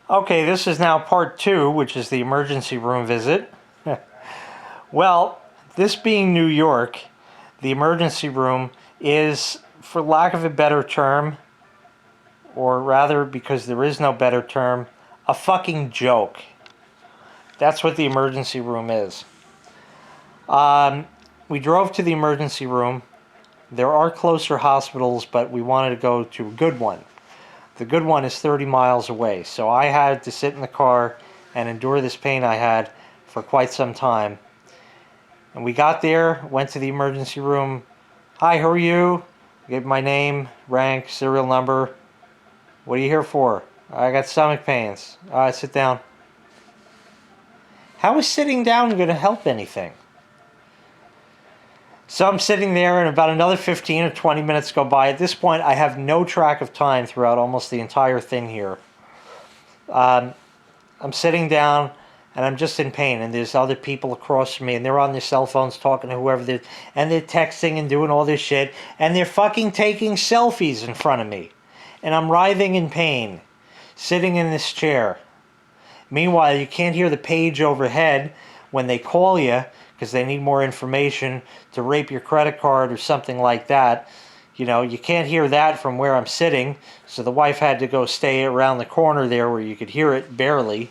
Okay, this is now part 2, which is the emergency room visit. Well, this being New York, the emergency room is, for lack of a better term, or rather because there is no better term, a fucking joke. That's what the emergency room is. We drove to the emergency room. There are closer hospitals, but we wanted to go to a good one. The good one is 30 miles away, so I had to sit in the car and endure this pain I had for quite some time. And we got there, went to the emergency room. Hi, who are you? Gave my name, rank, serial number. What are you here for? I got stomach pains. Sit down. How is sitting down going to help anything? So I'm sitting there, and about another 15 or 20 minutes go by. At this point, I have no track of time throughout almost the entire thing here. I'm sitting down, and I'm just in pain, and there's other people across from me, and they're on their cell phones talking to whoever they're, and they're texting and doing all this shit, and they're fucking taking selfies in front of me. And I'm writhing in pain, sitting in this chair. Meanwhile, you can't hear the page overhead when they call you, because they need more information to rape your credit card or something like that. You know, you can't hear that from where I'm sitting, so the wife had to go stay around the corner there where you could hear it barely.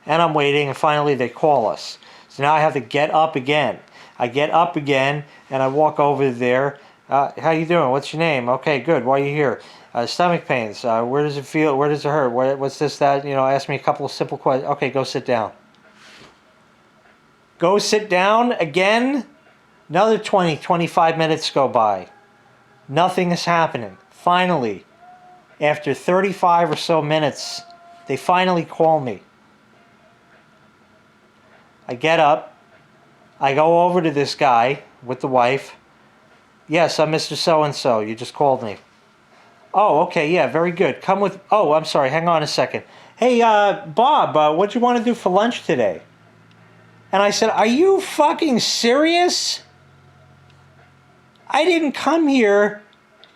And I'm waiting, and finally they call us. So now I have to get up again. I get up again, and I walk over there. How you doing? What's your name? Okay, good. Why are you here? Stomach pains. Where does it feel? Where does it hurt? What's this, that? You know, ask me a couple of simple questions. Okay, go sit down. Go sit down again. Another 20, 25 minutes go by. Nothing is happening. Finally, after 35 or so minutes, they finally call me. I get up. I go over to this guy with the wife. Yes, I'm Mr. So-and-so. You just called me. Oh, okay, yeah, very good. Come with... Oh, I'm sorry, hang on a second. Hey, Bob, what'd you want to do for lunch today? And I said, are you fucking serious? I didn't come here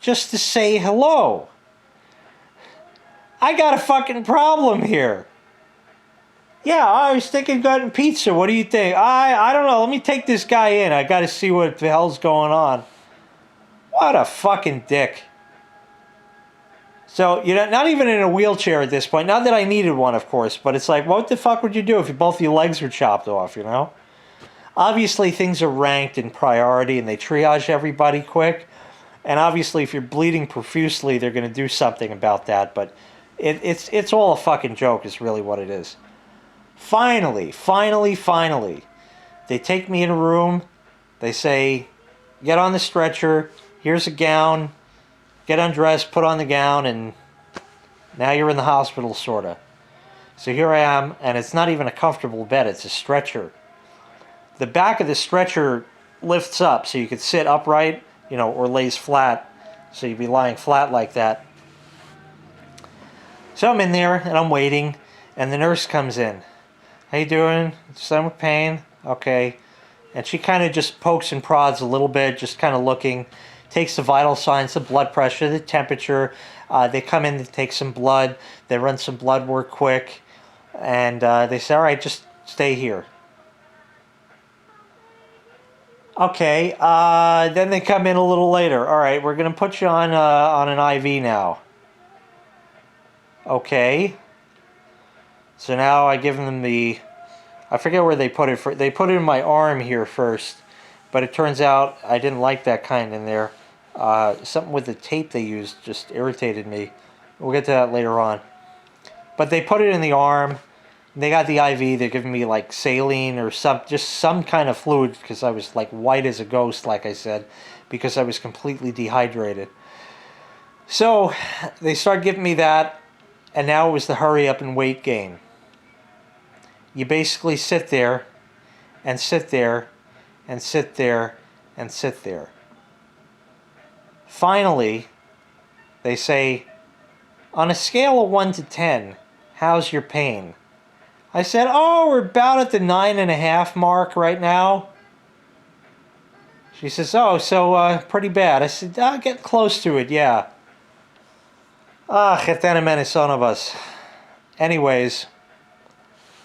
just to say hello. I got a fucking problem here. Yeah, I was thinking getting pizza. What do you think? I don't know. Let me take this guy in. I got to see what the hell's going on. What a fucking dick. So, you know, not even in a wheelchair at this point. Not that I needed one, of course, but it's like, what the fuck would you do if both your legs were chopped off, you know? Obviously, things are ranked in priority, and they triage everybody quick. And obviously, if you're bleeding profusely, they're going to do something about that. But it's all a fucking joke is really what it is. Finally, they take me in a room. They say, get on the stretcher. Here's a gown. Get undressed, put on the gown, and now you're in the hospital, sort of. So here I am, and it's not even a comfortable bed. It's a stretcher. The back of the stretcher lifts up so you could sit upright, you know, or lays flat. So you'd be lying flat like that. So I'm in there, and I'm waiting, and the nurse comes in. How you doing? Stomach pain? Okay. And she kind of just pokes and prods a little bit, just kind of looking. Takes the vital signs, the blood pressure, the temperature. They come in to take some blood. They run some blood work quick. And they say, all right, just stay here. Okay, then they come in a little later. All right, we're going to put you on an IV now. Okay. So now I give them the... I forget where they put it. They put it in my arm here first. But it turns out I didn't like that kind in there. Something with the tape they used just irritated me. We'll get to that later on. But they put it in the arm. They got the IV. They're giving me like saline or just some kind of fluid because I was like white as a ghost, like I said, because I was completely dehydrated. So they started giving me that, and now it was the hurry up and wait game. You basically sit there and sit there and sit there and sit there. Finally, they say, on a scale of 1 to 10, how's your pain? I said, oh, we're about at the 9.5 mark right now. She says, oh, so pretty bad. I said, get close to it, yeah. Ah, getene son of us. Anyways,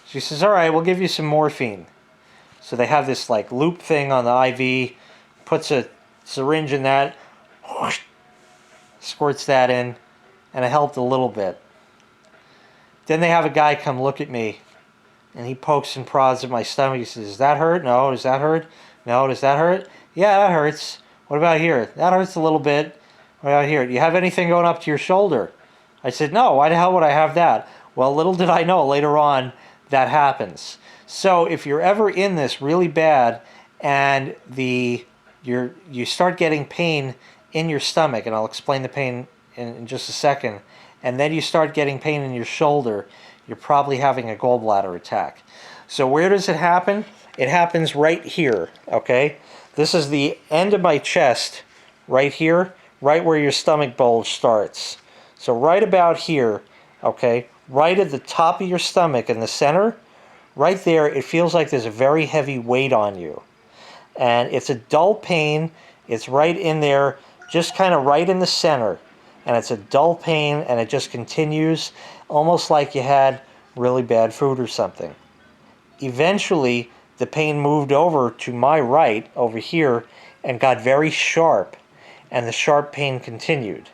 she says, all right, we'll give you some morphine. So they have this like loop thing on the IV, puts a syringe in that, whoosh, squirts that in, and it helped a little bit. Then they have a guy come look at me, and he pokes and prods at my stomach. He says, does that hurt? No. Does that hurt? No. Does that hurt? Yeah, that hurts. What about here? That hurts a little bit. What about here? Do you have anything going up to your shoulder? I said, no. Why the hell would I have that? Well, little did I know later on that happens. So if you're ever in this really bad and you start getting pain in your stomach, and I'll explain the pain in just a second, and then you start getting pain in your shoulder, you're probably having a gallbladder attack. So where does it happen? It happens right here, okay? This is the end of my chest, right here, right where your stomach bulge starts. So right about here, okay, right at the top of your stomach in the center, right there, it feels like there's a very heavy weight on you. And it's a dull pain. It's right in there, just kind of right in the center. And it's a dull pain, and it just continues, almost like you had really bad food or something. Eventually, the pain moved over to my right, over here, and got very sharp, and the sharp pain continued.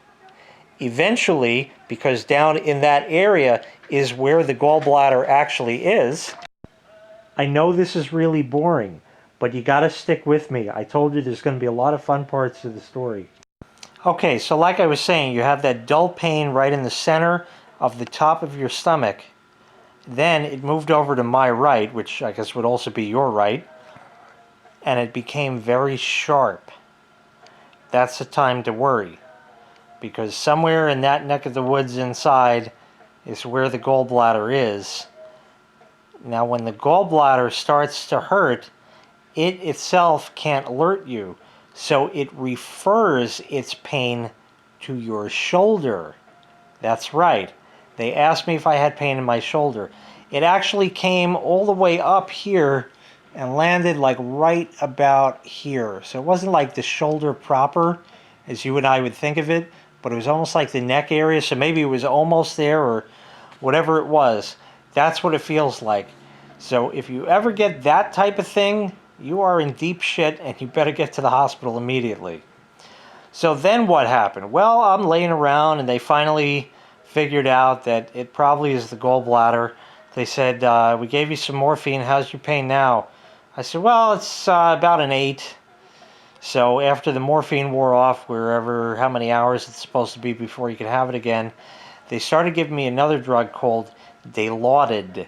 Eventually, because down in that area is where the gallbladder actually is, I know this is really boring, but you gotta stick with me. I told you there's gonna be a lot of fun parts to the story. Okay, so like I was saying, you have that dull pain right in the center of the top of your stomach. Then it moved over to my right, which I guess would also be your right, and it became very sharp. That's the time to worry, because somewhere in that neck of the woods inside is where the gallbladder is. Now when the gallbladder starts to hurt, it itself can't alert you, so it refers its pain to your shoulder. That's right. They asked me if I had pain in my shoulder. It actually came all the way up here and landed like right about here. So it wasn't like the shoulder proper, as you and I would think of it, but it was almost like the neck area, so maybe it was almost there or whatever it was. That's what it feels like. So if you ever get that type of thing, you are in deep shit and you better get to the hospital immediately. So then what happened? Well, I'm laying around and they finally figured out that it probably is the gallbladder. They said, we gave you some morphine. How's your pain now? I said, well, it's about an 8. So after the morphine wore off, how many hours it's supposed to be before you can have it again, they started giving me another drug called Dilaudid,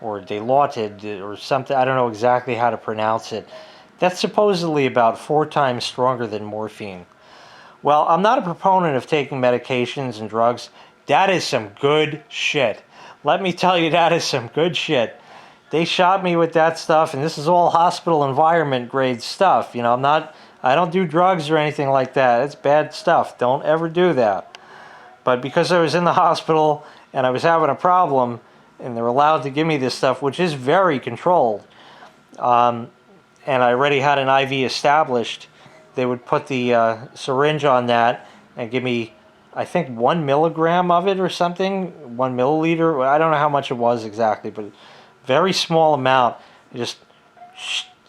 or something. I don't know exactly how to pronounce it. That's supposedly about 4 times stronger than morphine. Well, I'm not a proponent of taking medications and drugs. That is some good shit. Let me tell you, that is some good shit. They shot me with that stuff, and this is all hospital environment grade stuff. You know, I don't do drugs or anything like that. It's bad stuff. Don't ever do that. But because I was in the hospital and I was having a problem, and they're allowed to give me this stuff, which is very controlled, and I already had an IV established, they would put the syringe on that and give me, I think, 1 milligram of it or something, 1 milliliter. I don't know how much it was exactly, but very small amount. You just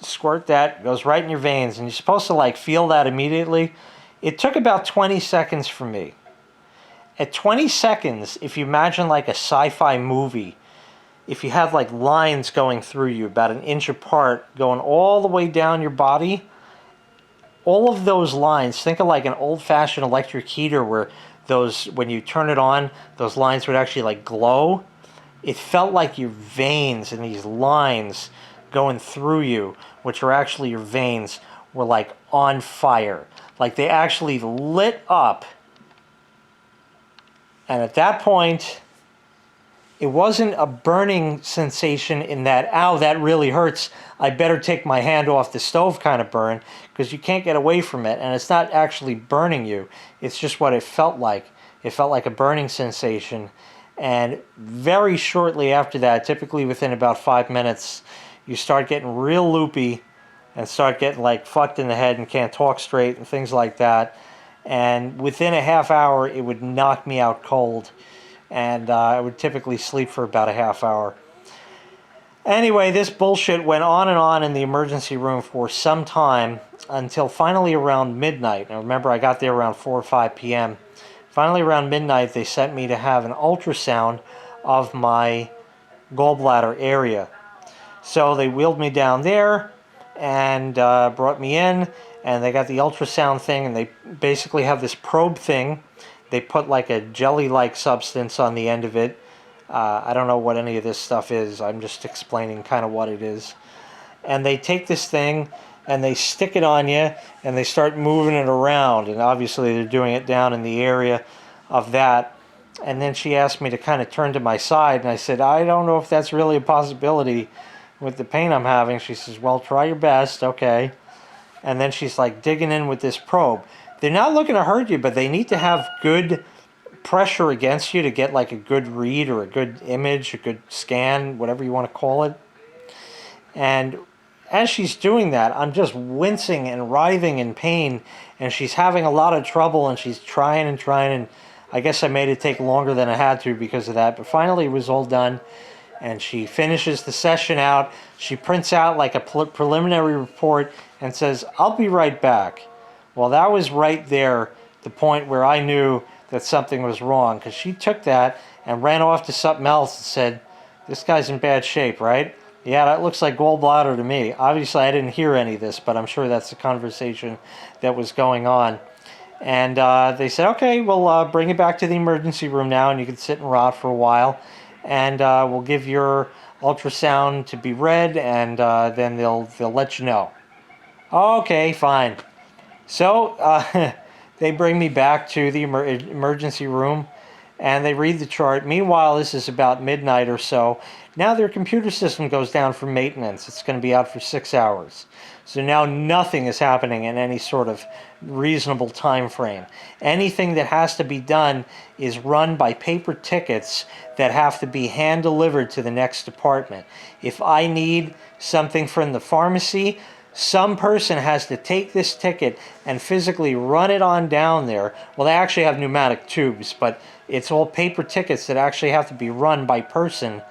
squirt that, goes right in your veins, and you're supposed to like feel that immediately. It took about 20 seconds for me. At 20 seconds, if you imagine like a sci-fi movie, if you have like lines going through you about an inch apart, going all the way down your body, all of those lines, think of like an old-fashioned electric heater where those, when you turn it on, those lines would actually like glow. It felt like your veins and these lines going through you, which are actually your veins, were like on fire. Like they actually lit up. And at that point, it wasn't a burning sensation in that, ow, that really hurts, I better take my hand off the stove kind of burn, because you can't get away from it, and it's not actually burning you. It's just what it felt like. It felt like a burning sensation. And very shortly after that, typically within about 5 minutes, you start getting real loopy and start getting like fucked in the head and can't talk straight and things like that. And within a half hour, it would knock me out cold. and I would typically sleep for about a half hour. Anyway, this bullshit went on and on in the emergency room for some time until finally around midnight. Now remember, I got there around 4 or 5 p.m. Finally around midnight, they sent me to have an ultrasound of my gallbladder area. So they wheeled me down there and brought me in, and they got the ultrasound thing, and they basically have this probe thing. They put like a jelly-like substance on the end of it. I don't know what any of this stuff is. I'm just explaining kind of what it is. And they take this thing and they stick it on you and they start moving it around. And obviously they're doing it down in the area of that. And then she asked me to kind of turn to my side. And I said, I don't know if that's really a possibility with the pain I'm having. She says, well, try your best. Okay. And then she's like digging in with this probe. They're not looking to hurt you, but they need to have good pressure against you to get like a good read or a good image, a good scan, whatever you want to call it. And as she's doing that, I'm just wincing and writhing in pain, and she's having a lot of trouble, and she's trying and trying, and I guess I made it take longer than I had to because of that, but finally it was all done, and she finishes the session out. She prints out like a preliminary report and says, I'll be right back. Well, that was right there, the point where I knew that something was wrong, because she took that and ran off to something else and said, this guy's in bad shape, right? Yeah, that looks like gallbladder to me. Obviously, I didn't hear any of this, but I'm sure that's the conversation that was going on. And they said, okay, we'll bring it back to the emergency room now, and you can sit and rot for a while, and we'll give your ultrasound to be read, and then they'll let you know. Okay, fine. So they bring me back to the emergency room, and they read the chart. Meanwhile, this is about midnight or so. Now their computer system goes down for maintenance. It's going to be out for 6 hours. So now nothing is happening in any sort of reasonable time frame. Anything that has to be done is run by paper tickets that have to be hand delivered to the next department. If I need something from the pharmacy, some person has to take this ticket and physically run it on down there. Well, they actually have pneumatic tubes, but it's all paper tickets that actually have to be run by person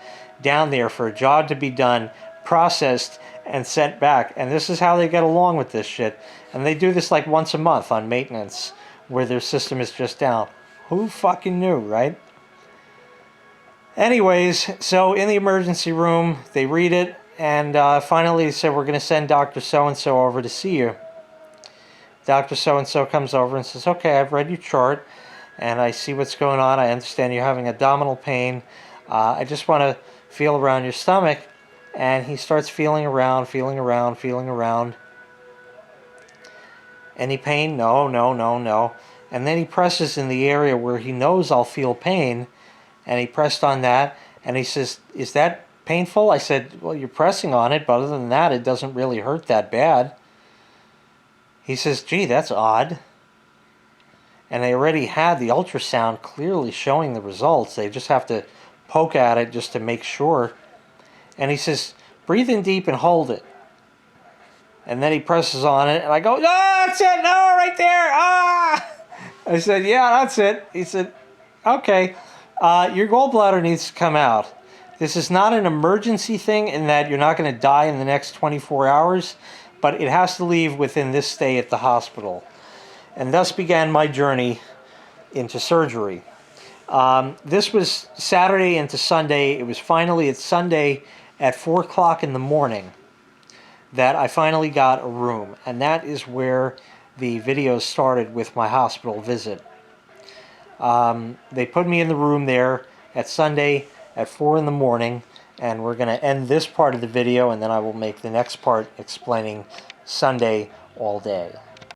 down there for a job to be done, processed, and sent back. And this is how they get along with this shit. And they do this like once a month on maintenance, where their system is just down. Who fucking knew, right? Anyways, so in the emergency room, they read it, and finally they said, we're going to send Dr. So-and-so over to see you. Dr. So-and-so comes over and says, okay, I've read your chart, and I see what's going on. I understand you're having abdominal pain. I just want to feel around your stomach. And he starts feeling around. Any pain? No. And then he presses in the area where he knows I'll feel pain, and he pressed on that, and he says, is that painful? I said, well, you're pressing on it, but other than that, it doesn't really hurt that bad. He says, gee, that's odd. And they already had the ultrasound clearly showing the results. They just have to poke at it just to make sure. And he says, breathe in deep and hold it. And then he presses on it, and I go, no, that's it, no, right there, ah! I said, yeah, that's it. He said, okay, your gallbladder needs to come out. This is not an emergency thing in that you're not going to die in the next 24 hours, but it has to leave within this stay at the hospital. And thus began my journey into surgery. This was Saturday into Sunday. It was finally at Sunday at 4 o'clock in the morning that I finally got a room. And that is where the video started with my hospital visit. They put me in the room there at Sunday at 4 in the morning, and we're going to end this part of the video, and then I will make the next part explaining Sunday all day.